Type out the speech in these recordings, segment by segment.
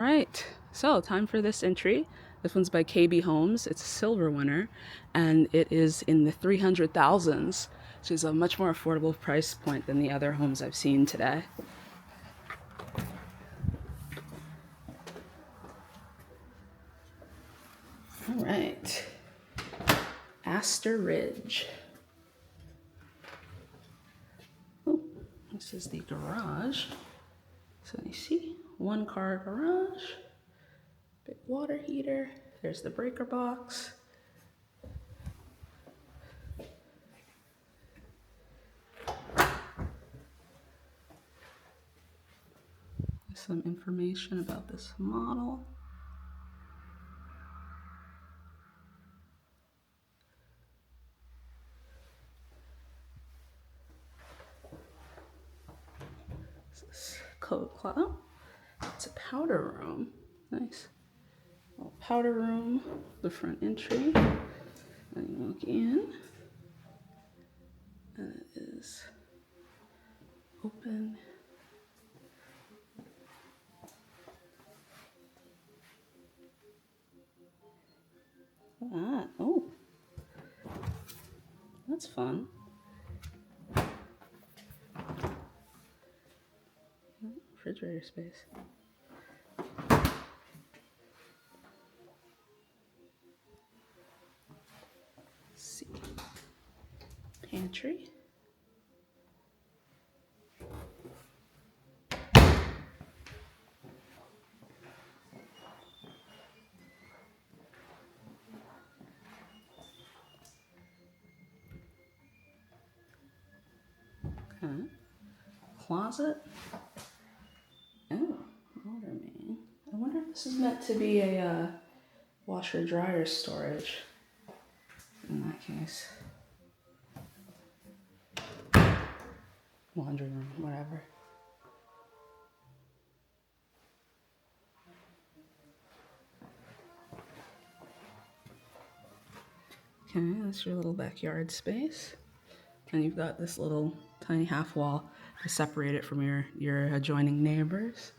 All right, so time for this entry. This one's by KB Homes. It's a silver winner, and it is in the 300,000s, which is a much more affordable price point than the other homes I've seen today. All right, Aster Ridge. Oh, this is the garage. So you see, one car garage, big water heater. There's the breaker box. Some information about this model. This is coat closet. It's a powder room. Nice. Little powder room, the front entry. And you walk in, and it is open. Look at that. Oh, that's fun. Refrigerator space. Let's see. Pantry. Okay. Closet. Oh, water main. I wonder if this is meant to be a washer dryer storage. In that case, laundry room, whatever. Okay, that's your little backyard space. And you've got this little tiny half wall to separate it from your adjoining neighbors.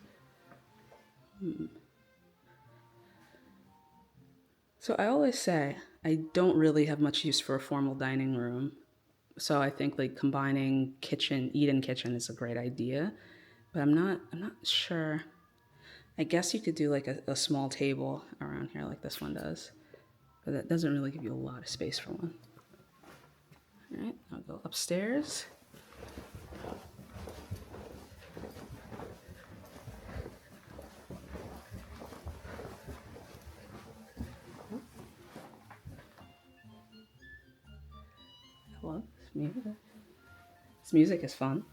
So I always say I don't really have much use for a formal dining room. So I think like combining kitchen, eat-in kitchen is a great idea. But I'm not sure. I guess you could do like a small table around here like this one does. But that doesn't really give you a lot of space for one. All right, I'll go upstairs. I love this music. This music is fun.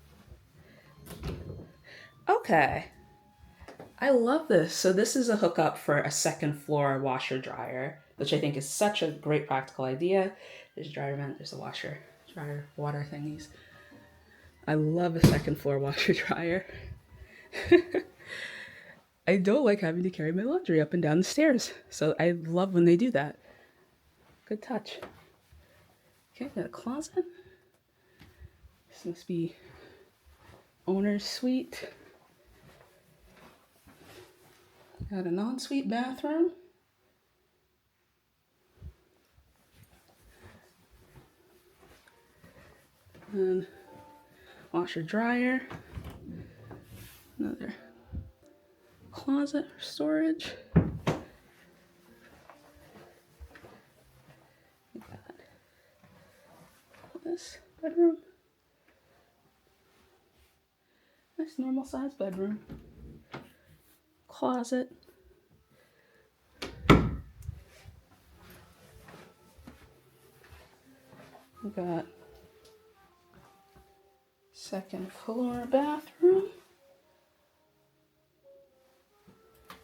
Okay, I love this. So this is a hookup for a second floor washer dryer, which I think is such a great practical idea. There's a dryer vent, there's a washer dryer water thingies. I love a second floor washer dryer. I don't like having to carry my laundry up and down the stairs, so I love when they do that. Good touch. Okay, got a closet. This must be owner's suite. Got an ensuite bathroom. And washer dryer. Another closet for storage. This bedroom. Nice normal sized bedroom. Closet. We got second floor bathroom.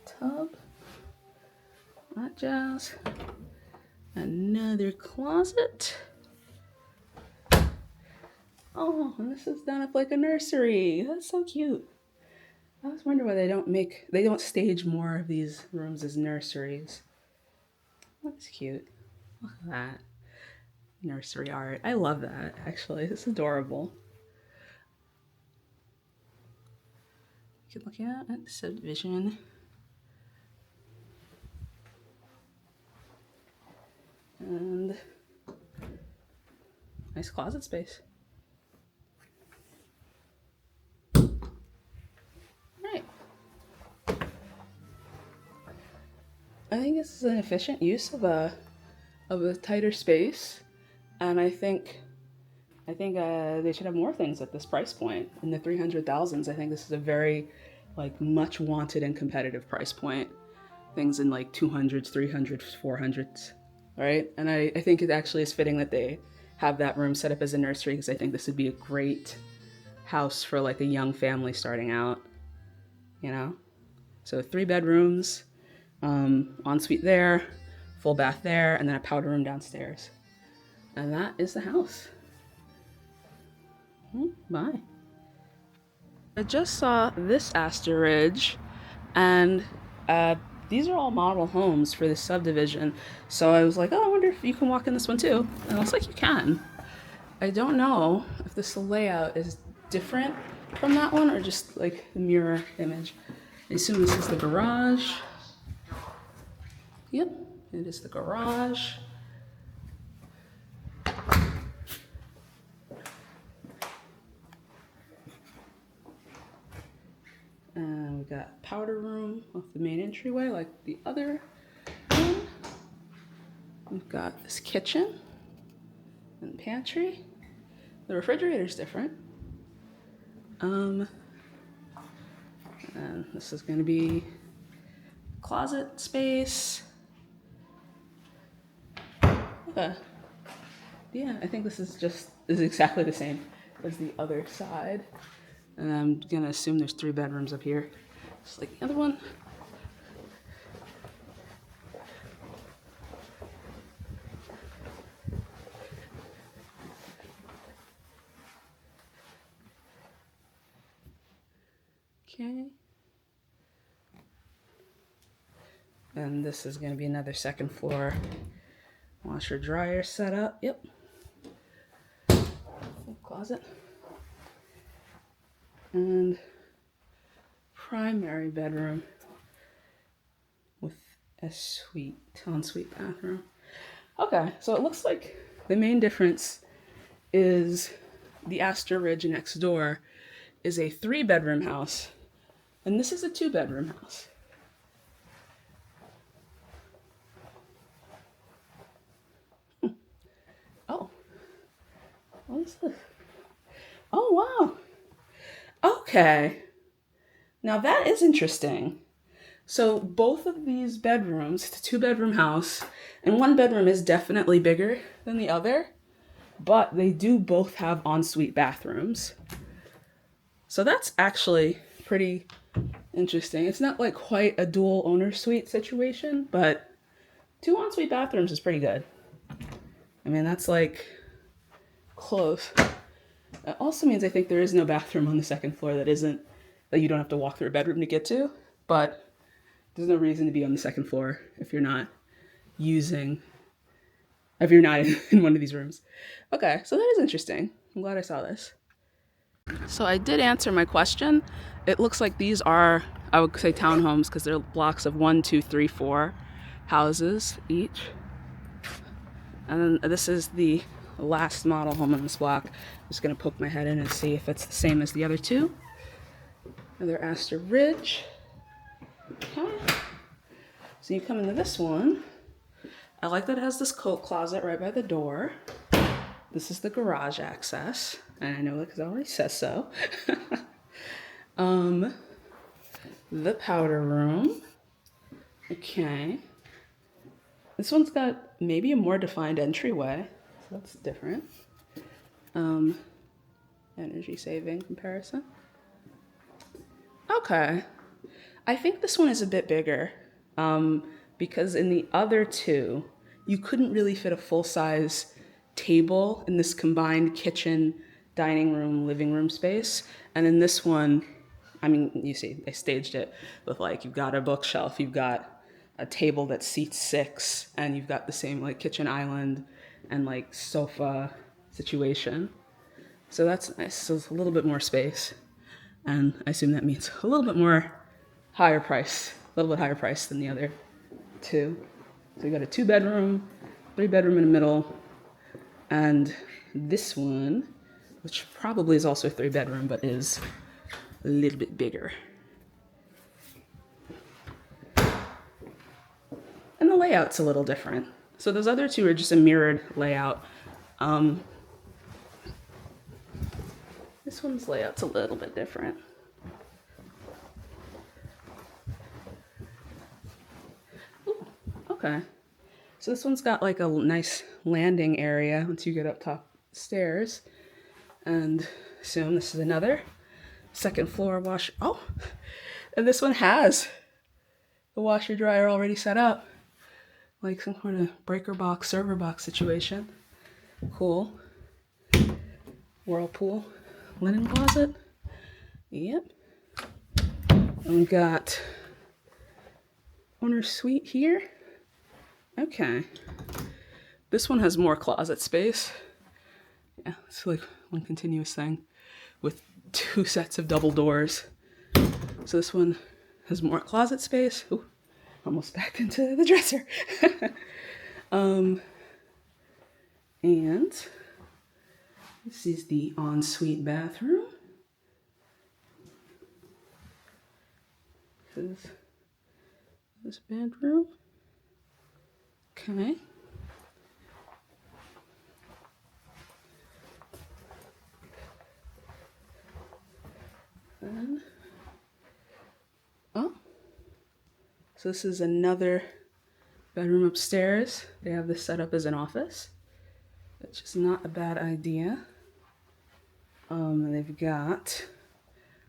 Tub. That jazz. Another closet. Oh, and this is done up like a nursery. That's so cute. I always wonder why they don't stage more of these rooms as nurseries. That's cute. Look at that. Nursery art. I love that, actually. It's adorable. You can look at subdivision. And nice closet space. Right. I think this is an efficient use of a tighter space, and I think they should have more things at this price point. In the 300,000s, I think this is a very like much wanted and competitive price point. Things in like 200s, 300s, 400s, right? And I think it actually is fitting that they have that room set up as a nursery, because I think this would be a great house for like a young family starting out, you know? So 3 bedrooms, ensuite there, full bath there, and then a powder room downstairs. And that is the house. Bye. I just saw this Aster Ridge, and these are all model homes for this subdivision. So I was like, oh, I wonder if you can walk in this one too. And it looks like you can. I don't know if this layout is different from that one or just like the mirror image. I assume this is the garage. Yep, it is the garage. And we got powder room off the main entryway like the other one. We've got this kitchen and pantry. The refrigerator's different. And this is gonna be closet space. Okay. Yeah, I think this is exactly the same as the other side. And I'm gonna assume there's 3 bedrooms up here, just like the other one. Okay. And this is gonna be another second floor washer dryer setup. Yep. Full closet. And primary bedroom with a ensuite bathroom. Okay, so it looks like the main difference is the Aster Ridge next door is a 3-bedroom house, and this is a 2-bedroom house. Oh, what is this? Oh, wow. Okay, now that is interesting. So both of these bedrooms, it's a 2-bedroom house, and one bedroom is definitely bigger than the other, but they do both have ensuite bathrooms. So that's actually pretty interesting. It's not like quite a dual owner suite situation, but 2 ensuite bathrooms is pretty good. I mean, that's like close. That also means I think there is no bathroom on the second floor that you don't have to walk through a bedroom to get to, but there's no reason to be on the second floor if you're not in one of these rooms. Okay, so that is interesting. I'm glad I saw this. So I did answer my question. It looks like these are, I would say, townhomes because they're blocks of 1, 2, 3, 4 houses each. And then this is the last model home in this block. I'm just gonna poke my head in and see if it's the same as the other 2. Another Aster Ridge. Okay. So you come into this one. I like that it has this coat closet right by the door. This is the garage access, and I know that because it already says so. The powder room. Okay. This one's got maybe a more defined entryway, so that's different. Energy saving comparison. Okay. I think this one is a bit bigger, because in the other 2, you couldn't really fit a full-size table in this combined kitchen, dining room, living room space. And in this one, I mean, you see, they staged it with like, you've got a bookshelf, you've got a table that seats 6, and you've got the same like kitchen island and like sofa situation. So that's nice. So it's a little bit more space. And I assume that means a little bit higher price than the other 2. So you got a 2-bedroom 3-bedroom in the middle, and this one, which probably is also a 3-bedroom, but is a little bit bigger. And the layout's a little different. So those other two are just a mirrored layout. This one's layout's a little bit different. Ooh, okay. So this one's got like a nice landing area once you get up top stairs. And assume this is another second floor wash. Oh, and this one has the washer dryer already set up. Like some kind of breaker box, server box situation. Cool. Whirlpool. Linen closet. Yep. And we've got owner's suite here. Okay. This one has more closet space. Yeah, it's like one continuous thing with 2 sets of double doors. So this one has more closet space. Ooh, almost backed into the dresser. And this is the ensuite bathroom. This bedroom. Okay. And, oh, so this is another bedroom upstairs. They have this set up as an office, which is not a bad idea. And they've got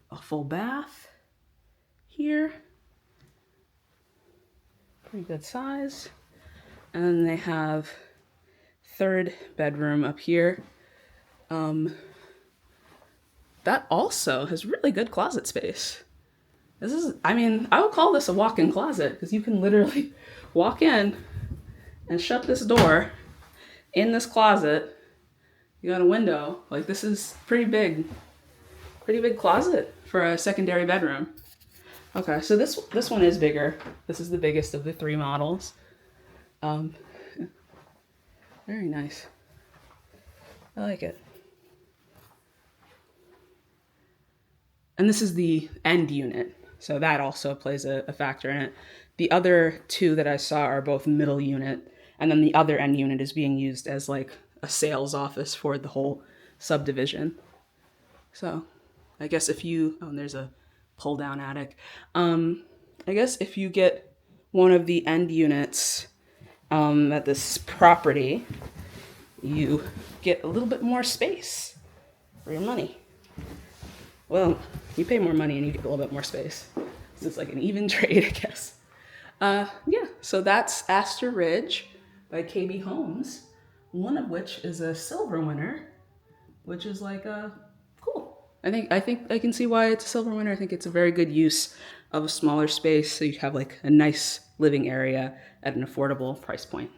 a full bath here. Pretty good size. And then they have 3rd bedroom up here. That also has really good closet space. This is, I mean, I would call this a walk-in closet because you can literally walk in and shut this door in this closet. You got a window. Like, this is pretty big closet for a secondary bedroom. Okay, so this one is bigger. This is the biggest of the 3 models. Very nice. I like it. And this is the end unit, so that also plays a factor in it. The other 2 that I saw are both middle unit, and then the other end unit is being used as like a sales office for the whole subdivision. So I guess if you, oh, and there's a pull down attic. I guess if you get one of the end units at this property, you get a little bit more space for your money. Well, you pay more money and you get a little bit more space. So it's like an even trade, I guess. Yeah, so that's Aster Ridge by KB Homes, one of which is a silver winner, which is like cool. I think I can see why it's a silver winner. I think it's a very good use of a smaller space, so you have like a nice living area at an affordable price point.